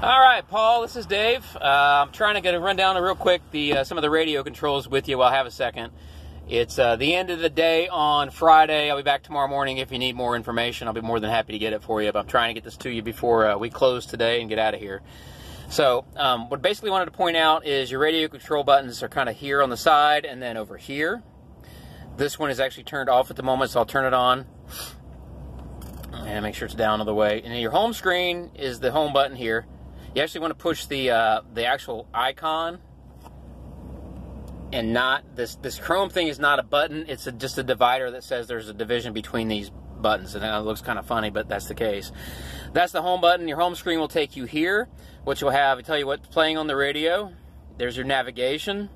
All right, Paul, this is Dave. I'm trying to get a rundown real quick some of the radio controls with you while I have a second. It's the end of the day on Friday. I'll be back tomorrow morning. If you need more information, I'll be more than happy to get it for you. But I'm trying to get this to you before we close today and get out of here. So what I basically wanted to point out is your radio control buttons are kind of here on the side and then over here. This one is actually turned off at the moment, so I'll turn it on. And make sure it's down all the way. And your home screen is the home button here. You actually want to push the actual icon, and not this Chrome thing is not a button. It's just a divider that says there's a division between these buttons, and it looks kind of funny, but that's the case. That's the home button. Your home screen will take you here, which will have, tell you what's playing on the radio. There's your navigation.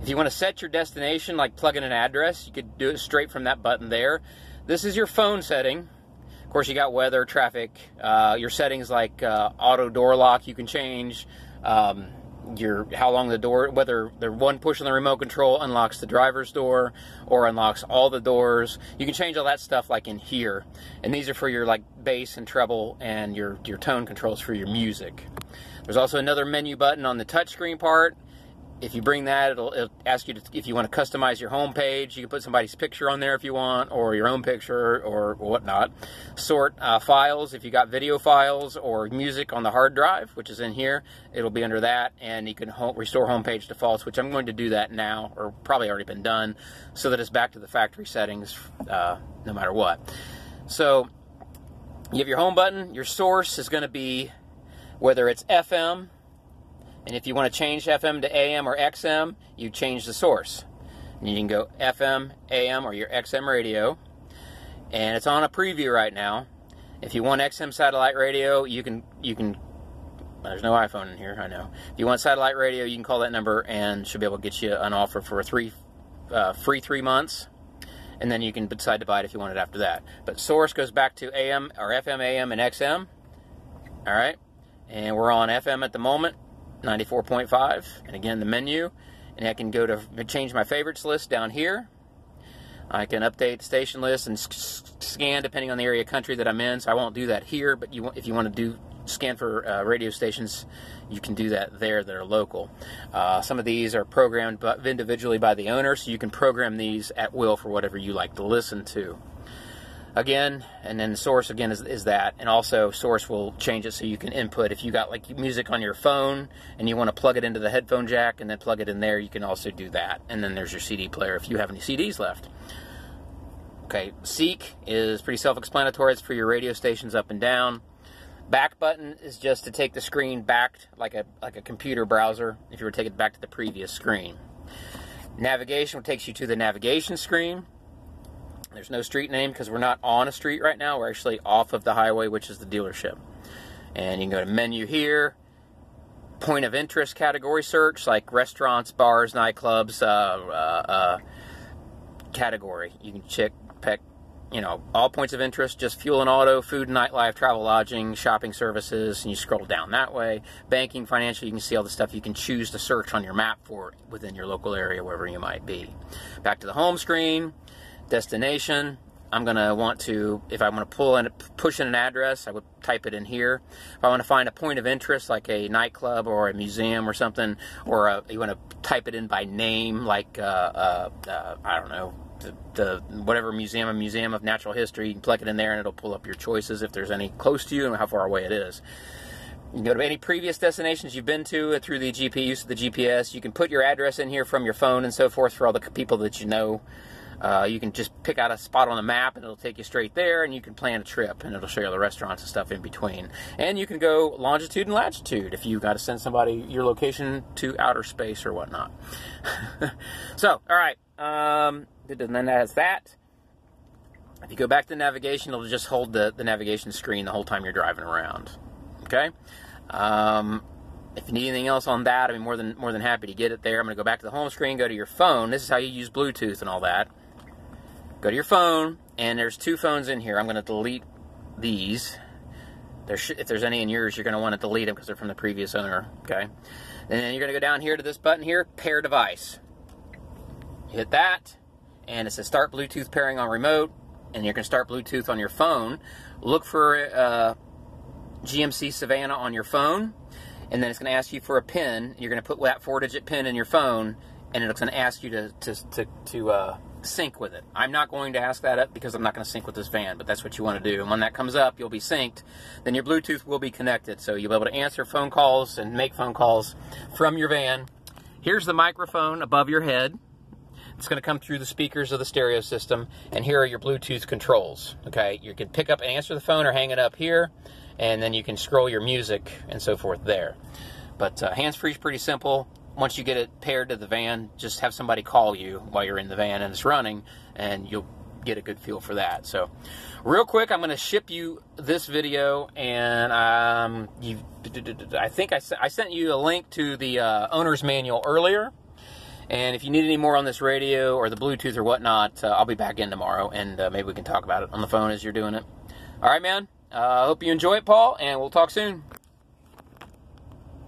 If you want to set your destination, like plug in an address, you could do it straight from that button there. This is your phone setting. Of course, you got weather, traffic, your settings like auto door lock you can change, how long the door, whether the one push on the remote control unlocks the driver's door or unlocks all the doors. You can change all that stuff like in here. And these are for your like bass and treble and your tone controls for your music. There's also another menu button on the touchscreen part. If you bring that, it'll ask you if you want to customize your home page. You can put somebody's picture on there if you want, or your own picture, or whatnot. Sort files, if you got video files or music on the hard drive, which is in here, it'll be under that. And you can restore home page defaults, which I'm going to do that now, or probably already been done, so that it's back to the factory settings no matter what. So you have your home button. Your source is going to be whether it's FM. And if you want to change FM to AM or XM, you change the source. And you can go FM, AM, or your XM radio. And it's on a preview right now. If you want XM satellite radio, you can. There's no iPhone in here, I know. If you want satellite radio, you can call that number and she'll be able to get you an offer for a free 3 months. And then you can decide to buy it if you want it after that. But source goes back to AM or FM, AM, and XM. All right. And we're on FM at the moment. 94.5, and again the menu, and I can go to change my favorites list down here. I can update the station list and scan depending on the area of country that I'm in, so I won't do that here, but if you want to scan for radio stations, you can do that there that are local. Some of these are programmed individually by the owner, so you can program these at will for whatever you like to listen to. Again, and then the source again is that, and also source will change it so you can input. If you got like music on your phone and you want to plug it into the headphone jack and then plug it in there, you can also do that. And then there's your CD player if you have any CDs left. Okay, Seek is pretty self-explanatory. It's for your radio stations up and down. Back button is just to take the screen back like a computer browser if you were to take it back to the previous screen. Navigation takes you to the navigation screen. There's no street name because we're not on a street right now. We're actually off of the highway, which is the dealership. And you can go to menu here, point of interest category search, like restaurants, bars, nightclubs, category. You can check, all points of interest, just fuel and auto, food and nightlife, travel, lodging, shopping services, and you scroll down that way. Banking, financial, you can see all the stuff you can choose to search on your map for within your local area, wherever you might be. Back to the home screen. Destination, I'm going to want to, if I want to push in an address, I would type it in here. If I want to find a point of interest, like a nightclub or a museum or something, or you want to type it in by name, like, I don't know, whatever museum, a museum of natural history, you can plug it in there and it'll pull up your choices if there's any close to you and how far away it is. You can go to any previous destinations you've been to through the use of the GPS. You can put your address in here from your phone and so forth for all the people that you know. You can just pick out a spot on the map and it'll take you straight there, and you can plan a trip and it'll show you all the restaurants and stuff in between. And you can go longitude and latitude if you've got to send somebody your location to outer space or whatnot. So, all right, and then that has that. If you go back to navigation, it'll just hold the navigation screen the whole time you're driving around. Okay? If you need anything else on that, I'd be more than happy to get it there. I'm going to go back to the home screen, go to your phone. This is how you use Bluetooth and all that. Go to your phone, and there's 2 phones in here. I'm going to delete these. If there's any in yours, you're going to want to delete them because they're from the previous owner. Okay? And then you're going to go down here to this button here, Pair Device. You hit that, and it says Start Bluetooth Pairing on Remote, and you're going to start Bluetooth on your phone. Look for GMC Savannah on your phone, and then it's going to ask you for a PIN. You're going to put that 4-digit PIN in your phone, and it's going to ask you to sync with it. I'm not going to ask that up because I'm not going to sync with this van, but that's what you want to do. And when that comes up, you'll be synced. Then your Bluetooth will be connected, so you'll be able to answer phone calls and make phone calls from your van. Here's the microphone above your head. It's going to come through the speakers of the stereo system, and here are your Bluetooth controls. Okay, you can pick up and answer the phone or hang it up here, and then you can scroll your music and so forth there. But hands-free is pretty simple. Once you get it paired to the van, just have somebody call you while you're in the van and it's running, and you'll get a good feel for that. So real quick, I'm going to ship you this video, and I think I sent you a link to the owner's manual earlier. And if you need any more on this radio or the Bluetooth or whatnot, I'll be back in tomorrow, and maybe we can talk about it on the phone as you're doing it. All right, man. I hope you enjoy it, Paul, and we'll talk soon.